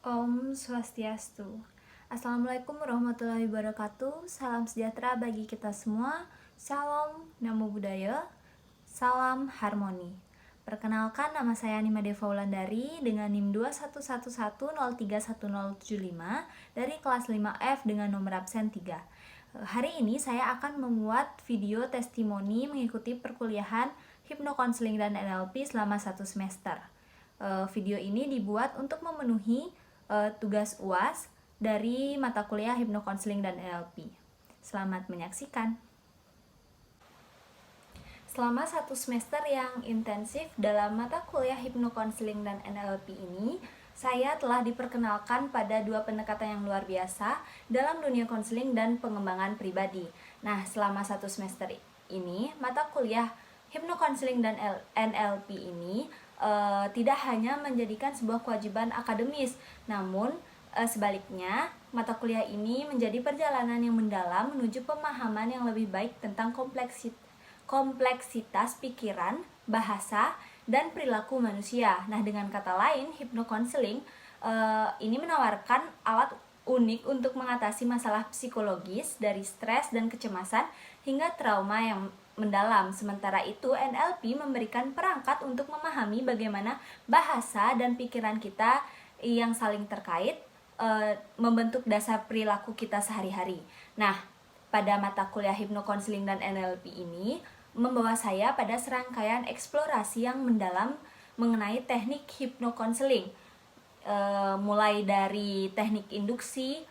Om Swastiastu. Assalamualaikum warahmatullahi wabarakatuh. Salam sejahtera bagi kita semua. Salam Namo Buddhaya. Salam harmoni. Perkenalkan, nama saya Nima Deva Wulandari dengan NIM 2111031075 dari kelas 5F dengan nomor absen 3. Hari ini saya akan membuat video testimoni mengikuti perkuliahan hipnokonseling dan NLP selama 1 semester. Video ini dibuat untuk memenuhi tugas UAS dari mata kuliah hipnokonseling dan NLP. Selamat menyaksikan. Selama 1 semester yang intensif dalam mata kuliah hipnokonseling dan NLP ini, saya telah diperkenalkan pada 2 pendekatan yang luar biasa dalam dunia konseling dan pengembangan pribadi. Nah, selama 1 semester ini, mata kuliah hipnokonseling dan NLP ini tidak hanya menjadikan sebuah kewajiban akademis, namun sebaliknya mata kuliah ini menjadi perjalanan yang mendalam menuju pemahaman yang lebih baik tentang kompleksitas pikiran, bahasa, dan perilaku manusia. Nah, dengan kata lain, hipnokonseling ini menawarkan alat unik untuk mengatasi masalah psikologis dari stres dan kecemasan hingga trauma yang mendalam. Sementara itu, NLP memberikan perangkat untuk memahami bagaimana bahasa dan pikiran kita yang saling terkait membentuk dasar perilaku kita sehari-hari. Nah, pada mata kuliah hipnokonseling dan NLP ini membawa saya pada serangkaian eksplorasi yang mendalam mengenai teknik hipnokonseling, mulai dari teknik induksi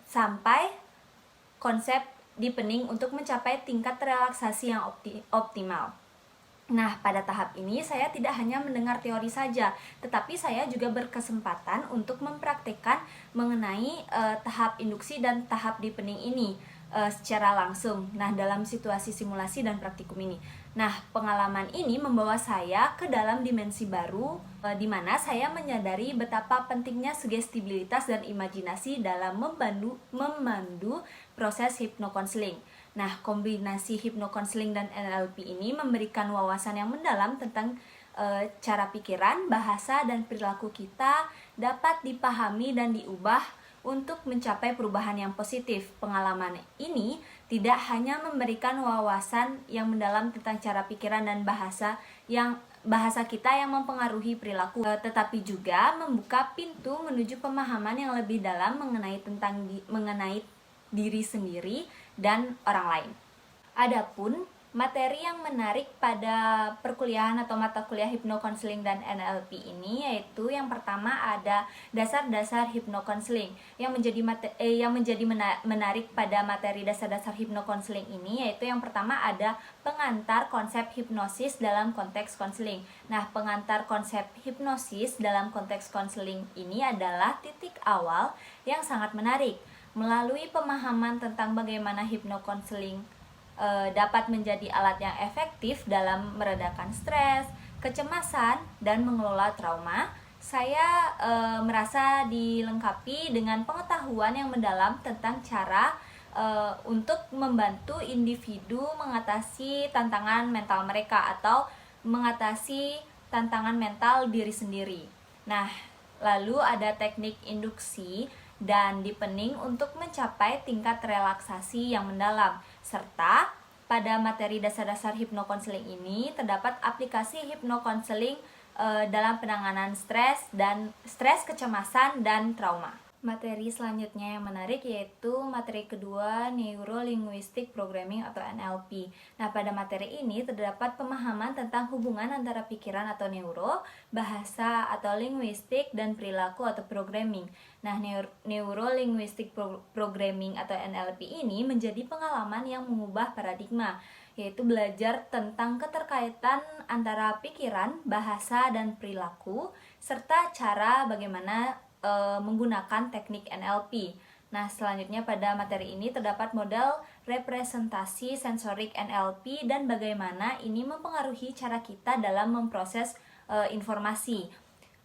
sampai konsep deepening untuk mencapai tingkat relaksasi yang optimal. Nah, pada tahap ini saya tidak hanya mendengar teori saja, tetapi saya juga berkesempatan untuk mempraktekkan mengenai tahap induksi dan tahap deepening ini secara langsung. Nah, dalam situasi simulasi dan praktikum ini. Nah, pengalaman ini membawa saya ke dalam dimensi baru di mana saya menyadari betapa pentingnya sugestibilitas dan imajinasi dalam memandu proses hipnokonseling. Nah, kombinasi hipnokonseling dan NLP ini memberikan wawasan yang mendalam tentang cara pikiran, bahasa, dan perilaku kita dapat dipahami dan diubah untuk mencapai perubahan yang positif. Pengalaman ini tidak hanya memberikan wawasan yang mendalam tentang cara pikiran dan bahasa kita yang mempengaruhi perilaku, tetapi juga membuka pintu menuju pemahaman yang lebih dalam mengenai diri sendiri dan orang lain. Adapun materi yang menarik pada perkuliahan atau mata kuliah hipnokonseling dan NLP ini yaitu yang pertama ada dasar-dasar hipnokonseling. Yang menjadi menarik pada materi dasar-dasar hipnokonseling ini yaitu yang pertama ada pengantar konsep hipnosis dalam konteks konseling. Nah, pengantar konsep hipnosis dalam konteks konseling ini adalah titik awal yang sangat menarik. Melalui pemahaman tentang bagaimana hipnokonseling dapat menjadi alat yang efektif dalam meredakan stres, kecemasan, dan mengelola trauma, saya merasa dilengkapi dengan pengetahuan yang mendalam tentang cara untuk membantu individu mengatasi tantangan mental mereka atau mengatasi tantangan mental diri sendiri. Nah, lalu ada teknik induksi dan deepening untuk mencapai tingkat relaksasi yang mendalam. Serta pada materi dasar-dasar hipnokonseling ini terdapat aplikasi hipnokonseling dalam penanganan stres, kecemasan, dan trauma. Materi selanjutnya yang menarik yaitu materi kedua, Neuro-Linguistic Programming atau NLP. Nah, pada materi ini terdapat pemahaman tentang hubungan antara pikiran atau neuro, bahasa atau linguistik, dan perilaku atau programming. Nah, Neuro-Linguistic Programming atau NLP ini menjadi pengalaman yang mengubah paradigma, yaitu belajar tentang keterkaitan antara pikiran, bahasa, dan perilaku, serta cara bagaimana menggunakan teknik NLP. Nah, selanjutnya pada materi ini terdapat model representasi sensorik NLP dan bagaimana ini mempengaruhi cara kita dalam memproses informasi.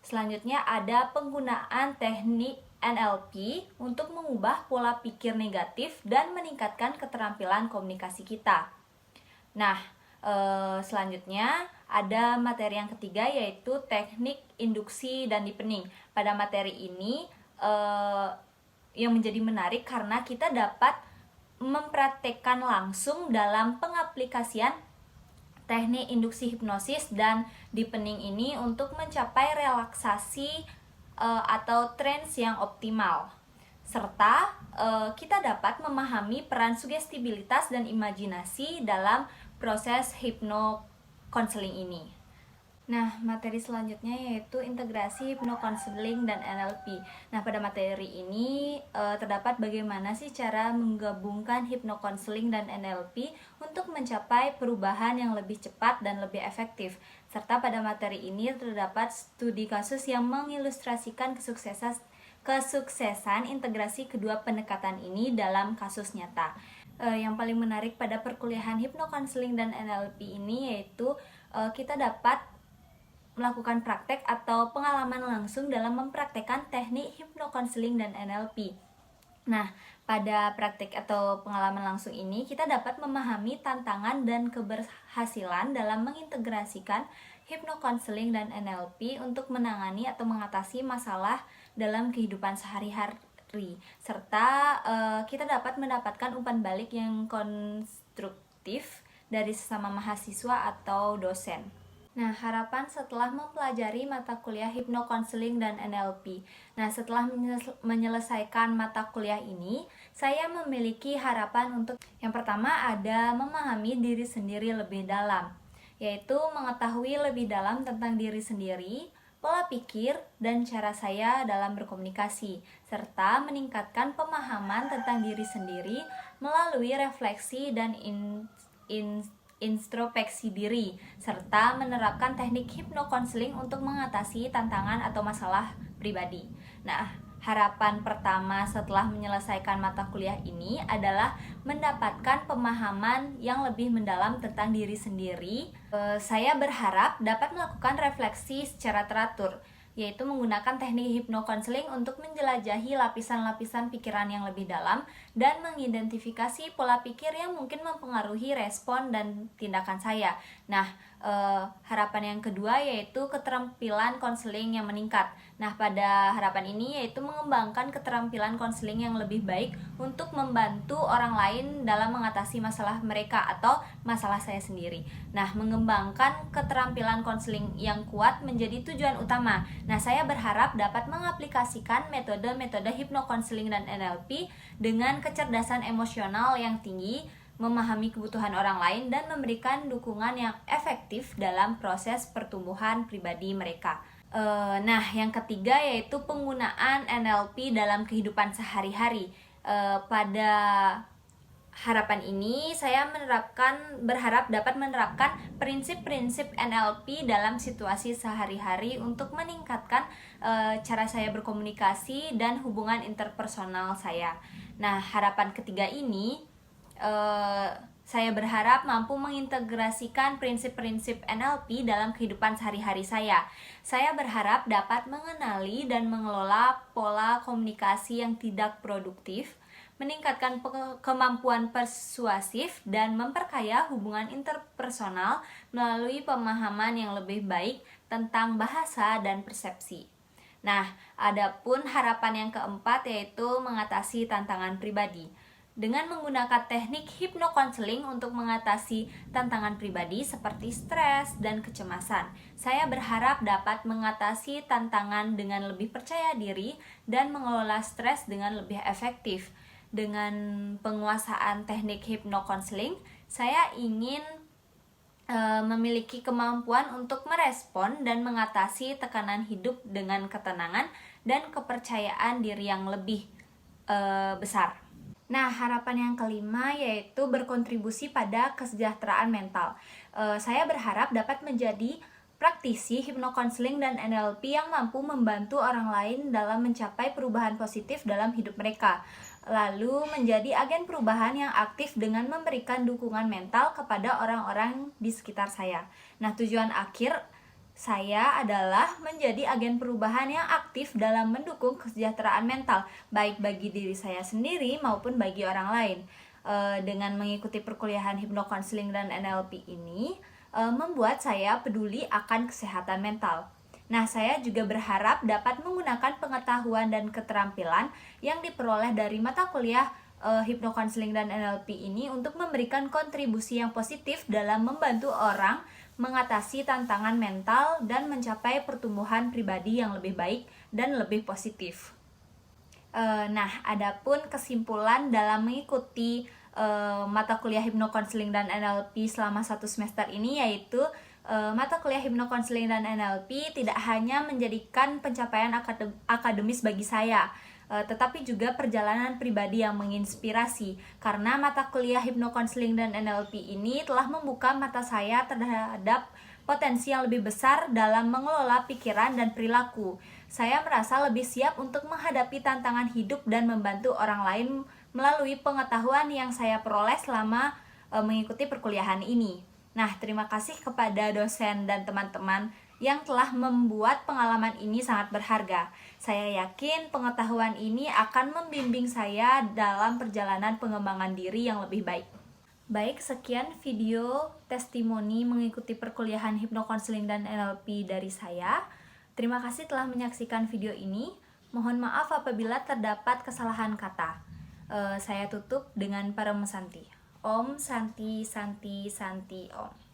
Selanjutnya ada penggunaan teknik NLP untuk mengubah pola pikir negatif dan meningkatkan keterampilan komunikasi kita. Nah, selanjutnya ada materi yang ketiga, yaitu teknik induksi dan deepening. Pada materi ini yang menjadi menarik karena kita dapat mempraktekkan langsung dalam pengaplikasian teknik induksi hipnosis dan deepening ini untuk mencapai relaksasi atau trance yang optimal. Serta kita dapat memahami peran sugestibilitas dan imajinasi dalam proses hipnokonseling ini. Nah, materi selanjutnya yaitu integrasi hipnokonseling dan NLP. Nah, pada materi ini terdapat bagaimana sih cara menggabungkan hipnokonseling dan NLP untuk mencapai perubahan yang lebih cepat dan lebih efektif. Serta pada materi ini terdapat studi kasus yang mengilustrasikan kesuksesan integrasi kedua pendekatan ini dalam kasus nyata. Yang paling menarik pada perkuliahan hipnokonseling dan NLP ini yaitu kita dapat melakukan praktek atau pengalaman langsung dalam mempraktekkan teknik hipnokonseling dan NLP. Nah, pada praktek atau pengalaman langsung ini kita dapat memahami tantangan dan keberhasilan dalam mengintegrasikan hipnokonseling dan NLP untuk menangani atau mengatasi masalah dalam kehidupan sehari-hari. Serta kita dapat mendapatkan umpan balik yang konstruktif dari sesama mahasiswa atau dosen. Nah, harapan setelah mempelajari mata kuliah hipnokonseling dan NLP. Nah, setelah menyelesaikan mata kuliah ini, saya memiliki harapan untuk yang pertama ada memahami diri sendiri lebih dalam, yaitu mengetahui lebih dalam tentang diri sendiri, pola pikir, dan cara saya dalam berkomunikasi, serta meningkatkan pemahaman tentang diri sendiri melalui refleksi dan introspeksi diri, serta menerapkan teknik hipnokonseling untuk mengatasi tantangan atau masalah pribadi. Nah, harapan pertama setelah menyelesaikan mata kuliah ini adalah mendapatkan pemahaman yang lebih mendalam tentang diri sendiri. Saya berharap dapat melakukan refleksi secara teratur, yaitu menggunakan teknik hipnokonseling untuk menjelajahi lapisan-lapisan pikiran yang lebih dalam dan mengidentifikasi pola pikir yang mungkin mempengaruhi respon dan tindakan saya. Nah, harapan yang kedua yaitu keterampilan konseling yang meningkat. Nah, pada harapan ini yaitu mengembangkan keterampilan konseling yang lebih baik untuk membantu orang lain dalam mengatasi masalah mereka atau masalah saya sendiri. Nah, mengembangkan keterampilan konseling yang kuat menjadi tujuan utama. Nah, saya berharap dapat mengaplikasikan metode-metode hipnokonseling dan NLP dengan kecerdasan emosional yang tinggi, memahami kebutuhan orang lain, dan memberikan dukungan yang efektif dalam proses pertumbuhan pribadi mereka. Nah, yang ketiga yaitu penggunaan NLP dalam kehidupan sehari-hari. Pada harapan ini saya berharap dapat menerapkan prinsip-prinsip NLP dalam situasi sehari-hari untuk meningkatkan cara saya berkomunikasi dan hubungan interpersonal saya. Nah, harapan ketiga ini saya berharap mampu mengintegrasikan prinsip-prinsip NLP dalam kehidupan sehari-hari saya. Saya berharap dapat mengenali dan mengelola pola komunikasi yang tidak produktif, meningkatkan kemampuan persuasif, dan memperkaya hubungan interpersonal melalui pemahaman yang lebih baik tentang bahasa dan persepsi. Nah, adapun harapan yang keempat yaitu mengatasi tantangan pribadi. Dengan menggunakan teknik hipnokonseling untuk mengatasi tantangan pribadi seperti stres dan kecemasan, saya berharap dapat mengatasi tantangan dengan lebih percaya diri dan mengelola stres dengan lebih efektif. Dengan penguasaan teknik hipnokonseling, saya ingin memiliki kemampuan untuk merespon dan mengatasi tekanan hidup dengan ketenangan dan kepercayaan diri yang lebih besar. Nah, harapan yang kelima yaitu berkontribusi pada kesejahteraan mental. Saya berharap dapat menjadi praktisi hipnokonseling dan NLP yang mampu membantu orang lain dalam mencapai perubahan positif dalam hidup mereka. Lalu menjadi agen perubahan yang aktif dengan memberikan dukungan mental kepada orang-orang di sekitar saya. Nah, tujuan akhir saya adalah menjadi agen perubahan yang aktif dalam mendukung kesejahteraan mental, baik bagi diri saya sendiri maupun bagi orang lain. Dengan mengikuti perkuliahan hipnokonseling dan NLP ini, membuat saya peduli akan kesehatan mental. Nah, saya juga berharap dapat menggunakan pengetahuan dan keterampilan yang diperoleh dari mata kuliah hipnokonseling dan NLP ini untuk memberikan kontribusi yang positif dalam membantu orang mengatasi tantangan mental dan mencapai pertumbuhan pribadi yang lebih baik dan lebih positif. Nah, adapun kesimpulan dalam mengikuti mata kuliah hipnokonseling dan NLP selama 1 semester ini yaitu mata kuliah hipnokonseling dan NLP tidak hanya menjadikan pencapaian akademis bagi saya, tetapi juga perjalanan pribadi yang menginspirasi, karena mata kuliah hipnokonseling dan NLP ini telah membuka mata saya terhadap potensi yang lebih besar dalam mengelola pikiran dan perilaku. Saya merasa lebih siap untuk menghadapi tantangan hidup dan membantu orang lain melalui pengetahuan yang saya peroleh selama mengikuti perkuliahan ini. Nah, terima kasih kepada dosen dan teman-teman yang telah membuat pengalaman ini sangat berharga. Saya yakin pengetahuan ini akan membimbing saya dalam perjalanan pengembangan diri yang lebih baik. Baik, sekian video testimoni mengikuti perkuliahan hipnokonseling dan NLP dari saya. Terima kasih telah menyaksikan video ini. Mohon maaf apabila terdapat kesalahan kata. Saya tutup dengan Param Santi. Om Santi Santi Santi Om.